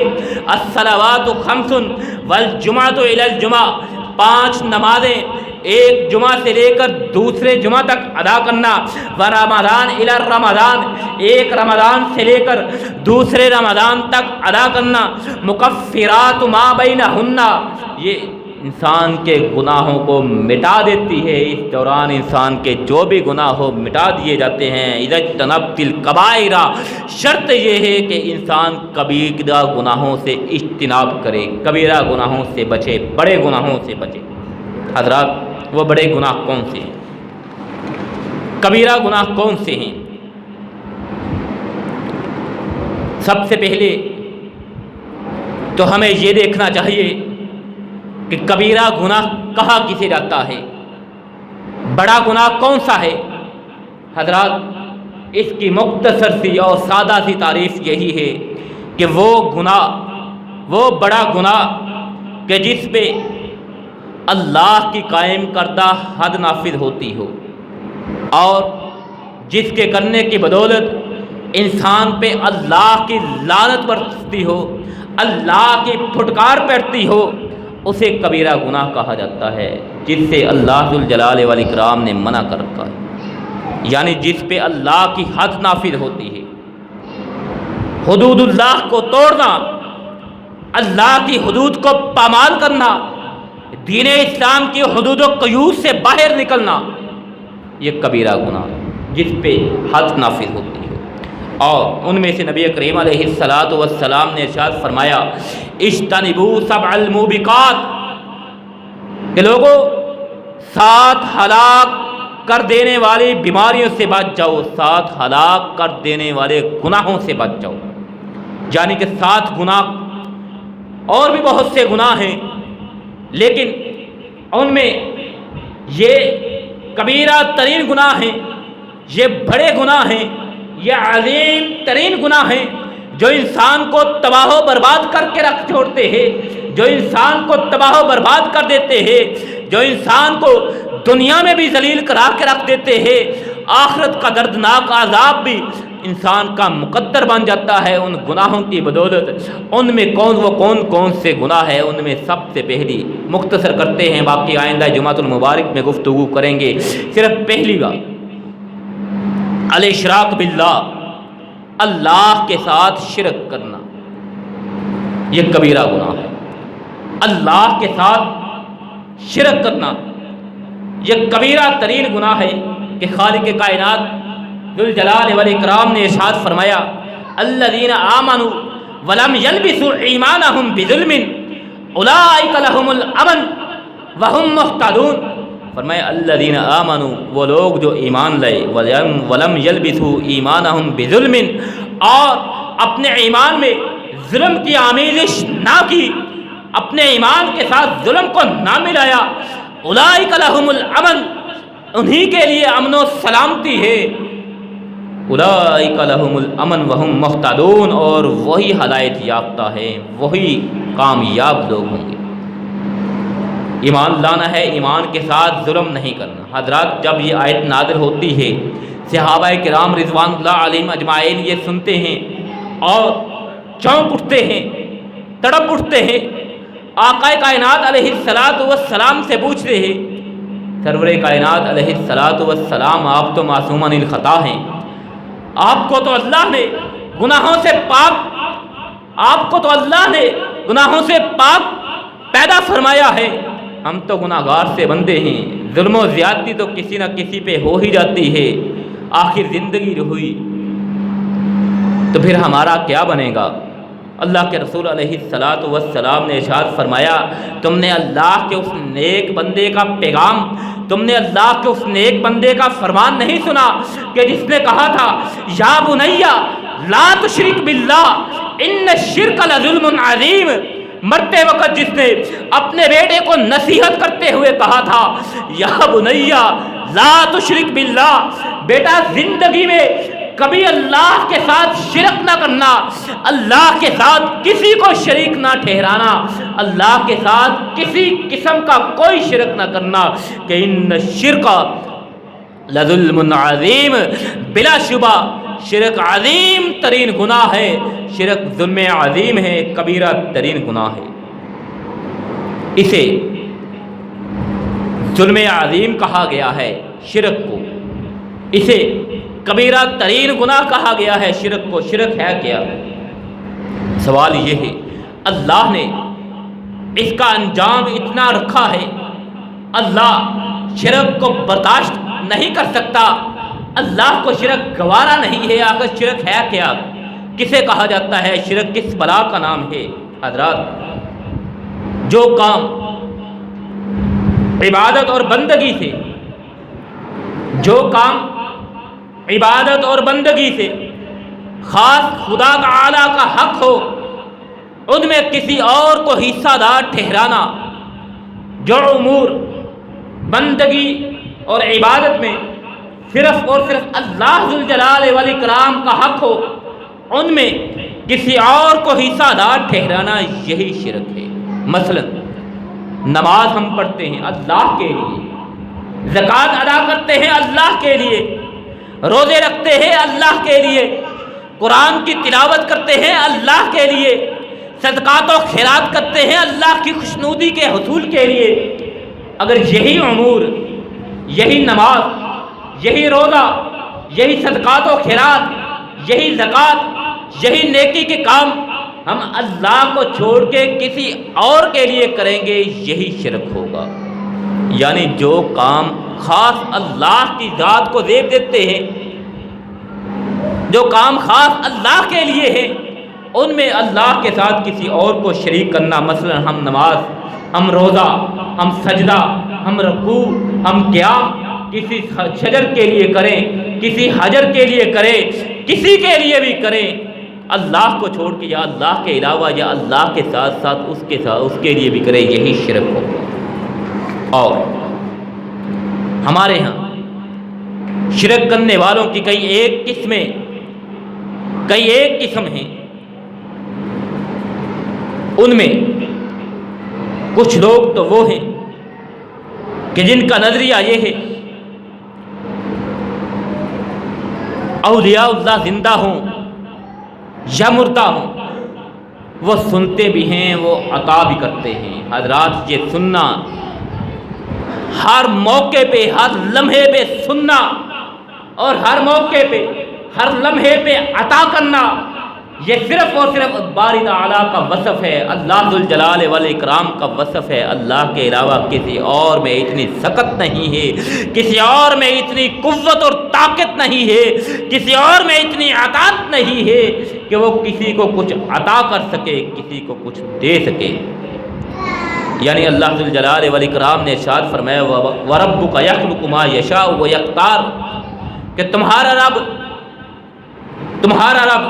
الصلوات خمس والجمعۃ الی الجمعہ، 5 نمازیں ایک جمعہ سے لے کر دوسرے جمعہ تک ادا کرنا، ورمضان الی رمضان، ایک رمضان سے لے کر دوسرے رمضان تک ادا کرنا، مکفرات ما بینہن، یہ انسان کے گناہوں کو مٹا دیتی ہے۔ اس دوران انسان کے جو بھی گناہ ہو مٹا دیے جاتے ہیں۔ اذا اجتنبت الکبائر، شرط یہ ہے کہ انسان کبیرہ گناہوں سے اجتناب کرے، کبیرہ گناہوں سے بچے، بڑے گناہوں سے بچے۔ حضرات، وہ بڑے گناہ کون سے ہیں؟ کبیرہ گناہ کون سے ہیں؟ سب سے پہلے تو ہمیں یہ دیکھنا چاہیے کہ کبیرہ گناہ کہا کسے جاتا ہے، بڑا گناہ کون سا ہے۔ حضرات، اس کی مختصر سی اور سادہ سی تعریف یہی ہے کہ وہ گناہ، وہ بڑا گناہ کہ جس پہ اللہ کی قائم کردہ حد نافذ ہوتی ہو، اور جس کے کرنے کی بدولت انسان پہ اللہ کی لعنت برستی ہو، اللہ کی پھٹکار پڑتی ہو، اسے کبیرہ گناہ کہا جاتا ہے، جس سے اللہ ذوالجلال والاکرام نے منع کر رکھا ہے، یعنی جس پہ اللہ کی حد نافذ ہوتی ہے۔ حدود اللہ کو توڑنا، اللہ کی حدود کو پامال کرنا، دین اسلام کی حدود و قیود سے باہر نکلنا، یہ کبیرہ گناہ جس پہ حد نافذ ہوتی ہے۔ اور ان میں سے نبی کریم علیہ الصلاۃ والسلام نے ارشاد فرمایا اجتنبوا سبع الموبقات، کہ لوگوں 7 ہلاک کر دینے والی بیماریوں سے بچ جاؤ، 7 ہلاک کر دینے والے گناہوں سے بچ جاؤ، یعنی کہ 7 گناہ، اور بھی بہت سے گناہ ہیں، لیکن ان میں یہ کبیرہ ترین گناہ ہیں، یہ بڑے گناہ ہیں، یہ عظیم ترین گناہ ہیں جو انسان کو تباہ و برباد کر کے رکھ چھوڑتے ہیں، جو انسان کو تباہ و برباد کر دیتے ہیں، جو انسان کو دنیا میں بھی ذلیل کرا کے رکھ دیتے ہیں، آخرت کا دردناک عذاب بھی انسان کا مقدر بن جاتا ہے ان گناہوں کی بدولت۔ ان میں کون سے گناہ ہیں؟ ان میں سب سے پہلی مختصر کرتے ہیں، باقی آئندہ جمعۃ المبارک میں گفتگو کریں گے۔ صرف پہلی بات، الاشراک باللہ، اللہ کے ساتھ شرک کرنا، یہ کبیرہ گناہ ہے۔ اللہ کے ساتھ شرک کرنا یہ کبیرہ ترین گناہ ہے کہ خالق کائنات ذوالجلال والاکرام نے ارشاد فرمایا، الذین آمنوا ولم یلبسوا ایمانہم بظلم اولئک لہم الامن وہم مہتدون۔ فرمایا الذین آمنوا، وہ لوگ جو ایمان لائے، ولم یلبسوا ایمانہم بظلم، اور اپنے ایمان میں ظلم کی آمیزش نہ کی، اپنے ایمان کے ساتھ ظلم کو نہ ملایا، اولئک لہم الامن، انہی کے لیے امن و سلامتی ہے، اولئک لہم الامن وہم مہتدون، اور وہی ہدایت یافتہ ہیں، وہی کامیاب لوگ ہوں گے۔ ایمان لانا ہے، ایمان کے ساتھ ظلم نہیں کرنا۔ حضرات، جب یہ آیت نازل ہوتی ہے، صحابہ کرام رضوان اللہ علیہم اجمعین یہ سنتے ہیں اور چونک اٹھتے ہیں، تڑپ اٹھتے ہیں، آقا کائنات علیہ السلام سے پوچھتے ہیں، سرور کائنات علیہ السلام، آپ تو معصوم عن الخطا ہیں، آپ کو تو اللہ نے گناہوں سے پاک پیدا فرمایا ہے، ہم تو گناہگار سے بندے ہیں، ظلم و زیادتی تو کسی نہ کسی پہ ہو ہی جاتی ہے، آخر زندگی ہوئی تو پھر ہمارا کیا بنے گا؟ اللہ کے رسول علیہ السلام نے ارشاد فرمایا، تم نے اللہ کے اس نیک بندے کا پیغام، تم نے اللہ کے اس نیک بندے کا فرمان نہیں سنا کہ جس نے کہا تھا، یا بنیا لا تشرک باللہ ان الشرک لظلم عظیم۔ مرتے وقت جس نے اپنے بیٹے کو نصیحت کرتے ہوئے کہا تھا، یا بنیا لا تشرک باللہ، بیٹا زندگی میں کبھی اللہ کے ساتھ شرک نہ کرنا، اللہ کے ساتھ کسی کو شریک نہ ٹھہرانا، اللہ کے ساتھ کسی قسم کا کوئی شرک نہ کرنا، کہ ان الشرک لظلم عظیم، بلا شبہ شرک عظیم ترین گناہ ہے، شرک ظلم عظیم ہے، کبیرہ ترین گناہ ہے۔ اسے ظلم عظیم کہا گیا ہے شرک کو، اسے کبیرہ ترین گناہ کہا گیا ہے شرک کو۔ شرک ہے کیا؟ سوال یہ ہے، اللہ نے اس کا انجام اتنا رکھا ہے، اللہ شرک کو برداشت نہیں کر سکتا، اللہ کو شرک گوارا نہیں ہے۔ آخر شرک ہے کیا؟ کسے کہا جاتا ہے؟ شرک کس بلا کا نام ہے؟ حضرات، جو کام عبادت اور بندگی سے، جو کام عبادت اور بندگی سے خاص خدا تعالی کا حق ہو، ان میں کسی اور کو حصہ دار ٹھہرانا، جو امور بندگی اور عبادت میں صرف اور صرف اللہ ذوالجلال والاکرام کا حق ہو، ان میں کسی اور کو حصہ دار ٹھہرانا، یہی شرک ہے۔ مثلا نماز ہم پڑھتے ہیں اللہ کے لیے، زکوٰۃ ادا کرتے ہیں اللہ کے لیے، روزے رکھتے ہیں اللہ کے لیے، قرآن کی تلاوت کرتے ہیں اللہ کے لیے، صدقات و خیرات کرتے ہیں اللہ کی خوشنودی کے حصول کے لیے۔ اگر یہی امور، یہی نماز، یہی روزہ، یہی صدقات و خیرات، یہی زکوٰۃ، یہی نیکی کے کام ہم اللہ کو چھوڑ کے کسی اور کے لیے کریں گے، یہی شرک ہوگا۔ یعنی جو کام خاص اللہ کی ذات کو زیب دیتے ہیں، جو کام خاص اللہ کے لیے ہیں، ان میں اللہ کے ساتھ کسی اور کو شریک کرنا، مثلا ہم نماز، ہم روزہ، ہم سجدہ، ہم رکوع، ہم قیام کسی شجر کے لیے کریں، کسی حجر کے لیے کریں، کسی کے لیے بھی کریں، اللہ کو چھوڑ کے یا اللہ کے علاوہ یا اللہ کے ساتھ ساتھ اس کے لیے بھی کریں، یہی شرک ہوگا۔ اور ہمارے ہاں شرک کرنے والوں کی کئی ایک قسم ہیں. ان میں کچھ لوگ تو وہ ہیں کہ جن کا نظریہ یہ ہے اولیاء اللہ زندہ ہوں یا مردہ ہوں، وہ سنتے بھی ہیں، وہ عطا بھی کرتے ہیں. حضرات، یہ سننا، ہر موقع پہ ہر لمحے پہ سننا اور ہر موقع پہ ہر لمحے پہ عطا کرنا، یہ صرف اور صرف باری تعالیٰ کا وصف ہے، اللہ ذوالجلال والاکرام کا وصف ہے. اللہ کے علاوہ کسی اور میں اتنی سکت نہیں ہے، کسی اور میں اتنی قوت اور طاقت نہیں ہے، کسی اور میں اتنی عطاءت نہیں ہے کہ وہ کسی کو کچھ عطا کر سکے، کسی کو کچھ دے سکے. یعنی اللہ ذوالجلال والاکرام نے ارشاد فرمایا وَرَبُّكَ يَخْلُقُ مَا يَشَاءُ وَيَخْتَارُ، کہ تمہارا رب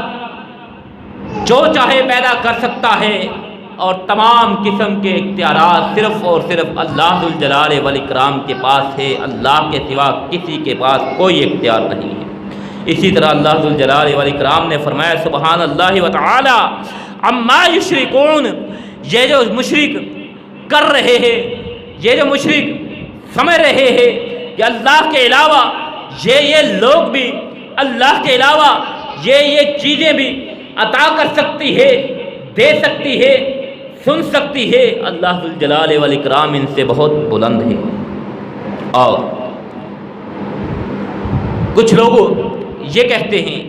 جو چاہے پیدا کر سکتا ہے، اور تمام قسم کے اختیارات صرف اور صرف اللہ ذوالجلال والاکرام کے پاس ہے. اللہ کے سوا کسی کے پاس کوئی اختیار نہیں ہے. اسی طرح اللہ ذوالجلال والاکرام نے فرمایا سبحان اللہ وتعالی عما یشرکون، یہ جو مشرک کر رہے ہیں، یہ جو مشرک سمجھ رہے ہیں کہ اللہ کے علاوہ یہ لوگ بھی، اللہ کے علاوہ یہ چیزیں بھی عطا کر سکتی ہے، دے سکتی ہے، سن سکتی ہے، اللہ ذوالجلال والاکرام ان سے بہت بلند ہے. اور کچھ لوگ یہ کہتے ہیں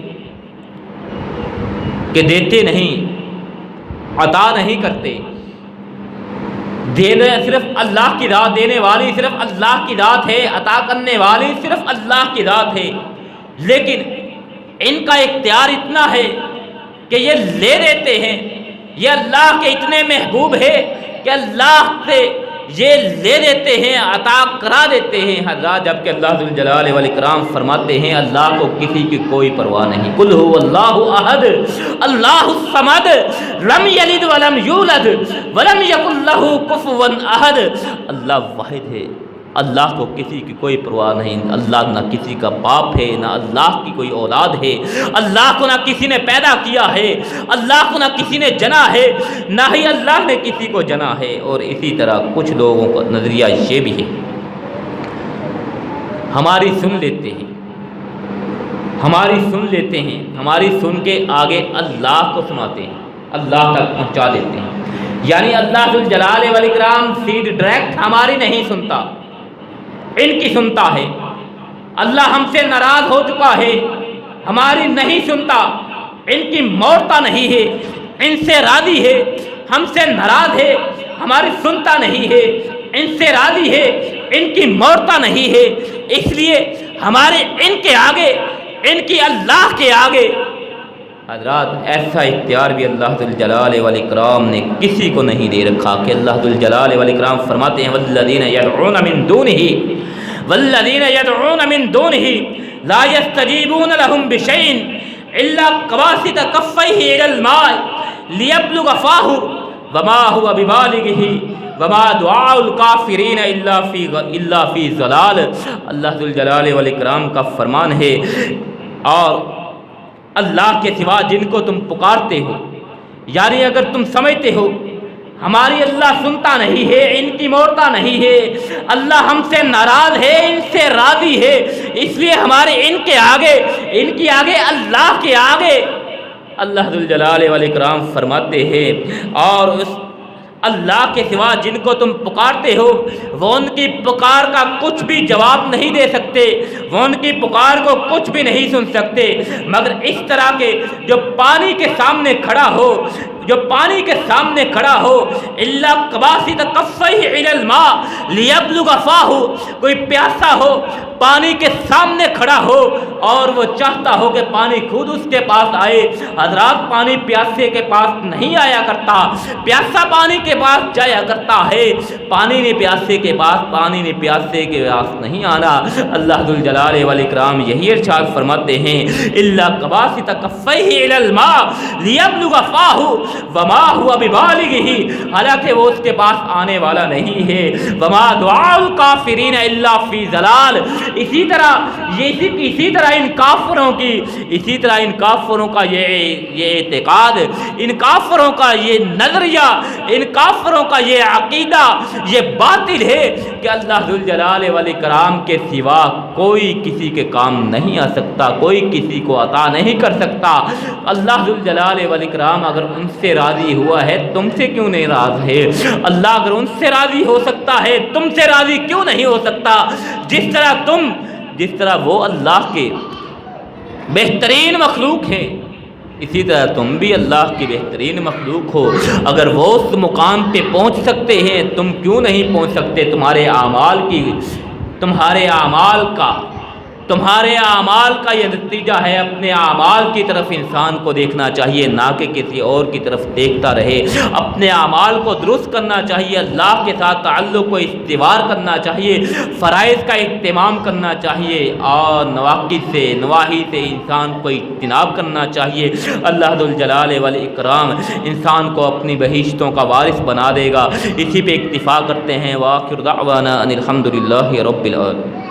کہ دیتے نہیں، عطا نہیں کرتے، دینا صرف اللہ کی ذات، دینے والی صرف اللہ کی ذات ہے، عطا کرنے والی صرف اللہ کی ذات ہے. لیکن ان کا اختیار اتنا ہے کہ یہ لے دیتے ہیں، یہ اللہ کے اتنے محبوب ہے کہ اللہ سے یہ لے دیتے ہیں، عطا کرا دیتے ہیں. حضرات، جبکہ اللہ ذوالجلال والاکرام فرماتے ہیں اللہ کو کسی کی کوئی پرواہ نہیں. قل هو اللہ احد اللہ الصمد لم یلد ولم یولد ولم یکن له کفوا احد. اللہ واحد ہے، اللہ کو کسی کی کوئی پرواہ نہیں. اللہ نہ کسی کا باپ ہے، نہ اللہ کی کوئی اولاد ہے، اللہ کو نہ کسی نے پیدا کیا ہے، اللہ کو نہ کسی نے جنا ہے، نہ ہی اللہ نے کسی کو جنا ہے. اور اسی طرح کچھ لوگوں کا نظریہ یہ بھی ہے، ہماری سن لیتے ہیں، ہماری سن کے آگے اللہ کو سناتے ہیں، اللہ تک پہنچا دیتے ہیں. یعنی اللہ ذوالجلال والاکرام سیدھ ڈائریکٹ ہماری نہیں سنتا، ان کی سنتا ہے. اللہ ہم سے ناراض ہو چکا ہے، ہماری نہیں سنتا، ان کی موڑتا نہیں ہے، ان سے راضی ہے، ہم سے ناراض ہے، ہماری سنتا نہیں ہے، ان سے راضی ہے، ان کی موڑتا نہیں ہے. اس لیے ہمارے ان کے آگے، ان کی اللہ کے آگے. حضرات، ایسا اختیار بھی اللہ ذوالجلال والاکرام نے کسی کو نہیں دے رکھا کہ اللہ ذوالجلال والاکرام فرماتے ہیں والذین یدعون من دونہ لا یستجیبون لهم بشیء الا کباسط کفیہ الی الماء لیبلغ فاہ وما هو ببالغہ وما دعاء الکافرین الا فی ضلال. اللہ ذوالجلال والاکرام کا فرمان ہے. اور اللہ کے سوا جن کو تم پکارتے ہو، یعنی اگر تم سمجھتے ہو ہماری اللہ سنتا نہیں ہے، ان کی موڑتا نہیں ہے، اللہ ہم سے ناراض ہے، ان سے راضی ہے، اس لیے ہمارے ان کے آگے اللہ کے آگے اللہ ذوالجلال والاکرام فرماتے ہیں. اور اس اللہ کے سوا جن کو تم پکارتے ہو وہ ان کی پکار کا کچھ بھی جواب نہیں دے سکتے، وہ ان کی پکار کو کچھ بھی نہیں سن سکتے، مگر اس طرح کے جو پانی کے سامنے کھڑا ہو الا کباسط کفیہ الی الماء لیبلغ فاہ، کوئی پیاسا ہو، پانی کے سامنے کھڑا ہو اور وہ چاہتا ہو کہ پانی خود اس کے پاس آئے. حضرات، پانی پیاسے کے پاس نہیں آیا کرتا، پیاسا پانی کے پاس جایا کرتا ہے، پانی نے پیاسے کے پاس نہیں آنا. اللہ ذوالجلال والاکرام یہی ارشاد فرماتے ہیں الا کباسط کفیہ الی الماء لیبلغ فاہ. وما ہوا ببالغہ، حالانکہ وہ اس کے پاس آنے والا نہیں ہے، وما دعاء الکافرین الا فی ضلال۔ اسی طرح ان کافروں کا یہ اعتقاد، ان کافروں کا یہ نظریہ، ان کافروں کا یہ عقیدہ یہ باطل ہے کہ اللہ ذوالجلال والاکرام کے سوا کوئی کسی کے کام نہیں آ سکتا، کوئی کسی کو عطا نہیں کر سکتا۔ اللہ ذوالجلال والاکرام اگر ان سے راضی ہوا ہے تم سے کیوں نہیں راضی ہے؟ اللہ اگر ان سے راضی ہو سکتا ہے تم سے راضی کیوں نہیں ہو سکتا؟ جس طرح وہ اللہ کے بہترین مخلوق ہیں، اسی طرح تم بھی اللہ کی بہترین مخلوق ہو۔ اگر وہ اس مقام پہ پہنچ سکتے ہیں تم کیوں نہیں پہنچ سکتے؟ تمہارے اعمال کا یہ نتیجہ ہے۔ اپنے اعمال کی طرف انسان کو دیکھنا چاہیے، نہ کہ کسی اور کی طرف دیکھتا رہے۔ اپنے اعمال کو درست کرنا چاہیے، اللہ کے ساتھ تعلق کو استوار کرنا چاہیے، فرائض کا اہتمام کرنا چاہیے، اور نواقض سے نواہی سے انسان کو اجتناب کرنا چاہیے۔ اللہ ذوالجلال والاکرام انسان کو اپنی بہشتوں کا وارث بنا دے گا۔ اسی پہ اکتفا کرتے ہیں۔ وآخر دعوانا ان الحمد للہ رب العالمین۔